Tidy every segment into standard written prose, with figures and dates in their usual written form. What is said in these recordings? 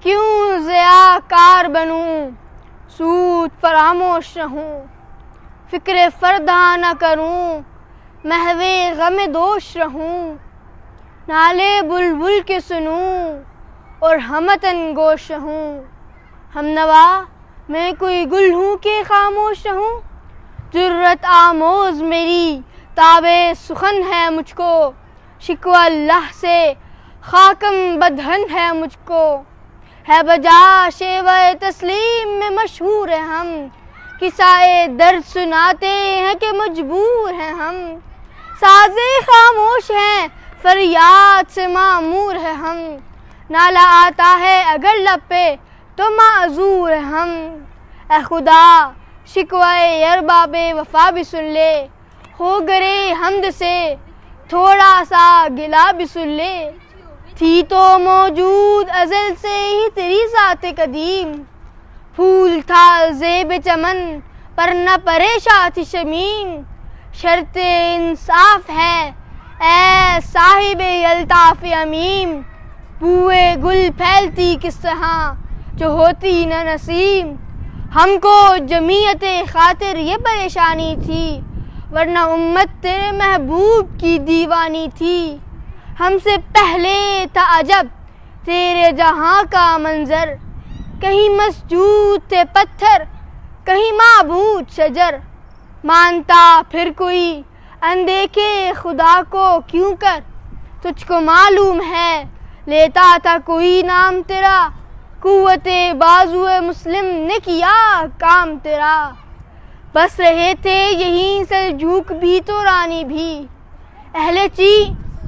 کیوں ضیاء کار بنوں، سود فراموش رہوں، فکر فردہ نہ کروں، محو غم دوش رہوں، نالے بلبل کے سنوں اور ہمتن گوش رہوں۔ ہم نوا میں کوئی گل ہوں کہ خاموش رہوں، جرت آموز میری تابِ سخن ہے مجھ کو، شکوہ اللہ سے خاکم بدہن ہے مجھ کو۔ ہے بجا شیوہ تسلیم میں مشہور ہیں ہم، قصۂ درد سناتے ہیں کہ مجبور ہیں ہم، سازے خاموش ہیں فریاد سے معمور ہے ہم، نالہ آتا ہے اگر لب پہ تو معذور ہیں ہم۔ اے خدا شکوہ ارباب وفا بھی سن لے، ہو گرے حمد سے تھوڑا سا گلہ بھی سن لے، تھی تو موجود ازل سے ہی تیری ذات قدیم، پھول تھا زیب چمن پر نہ پریشاں تھی شمیم، شرط انصاف ہے اے صاحب الطاف عمیم، بوئے گل پھیلتی کس طرح جو ہوتی نہ نسیم، ہم کو جمعیت خاطر یہ پریشانی تھی، ورنہ امت تیرے محبوب کی دیوانی تھی۔ ہم سے پہلے تھا عجب تیرے جہاں کا منظر، کہیں مسجود تھے پتھر کہیں معبود شجر، مانتا پھر کوئی اندیکھے خدا کو کیوں کر، تجھ کو معلوم ہے لیتا تھا کوئی نام تیرا، قوت بازوئے مسلم نے کیا کام تیرا۔ بس رہے تھے یہیں سلجوق بھی تو رانی بھی، اہل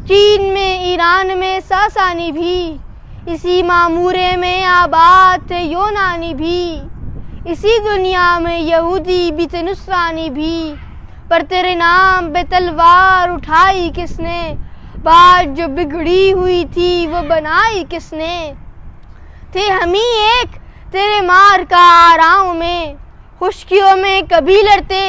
چین میں ایران میں ساسانی بھی، اسی معمورے میں آباد تھے یونانی بھی، اسی دنیا میں یہودی بھی تھے نصرانی بھی، پر تیرے نام پہ تلوار اٹھائی کس نے، بات جو بگڑی ہوئی تھی وہ بنائی کس نے، تھے ہم ہی ایک تیرے مار کا آراؤں میں، خشکیوں میں کبھی لڑتے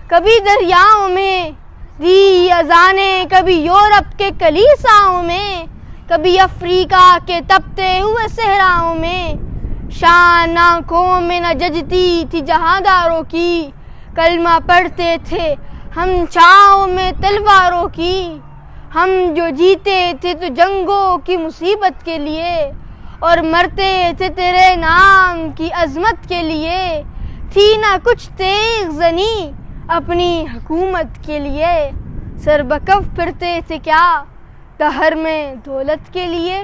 کبھی دریاؤں میں، دی اذانیں کبھی یورپ کے کلیساؤں میں، کبھی افریقہ کے تپتے ہوئے صحراؤں میں، شان آنکھوں میں نہ ججتی تھی جہانداروں کی، کلمہ پڑھتے تھے ہم چھاؤں میں تلواروں کی، ہم جو جیتے تھے تو جنگوں کی مصیبت کے لیے، اور مرتے تھے تیرے نام کی عظمت کے لیے، تھی نہ کچھ تیغ زنی اپنی حکومت کے لیے، سر بکف پھرتے تھے کیا دہر میں دولت کے لیے۔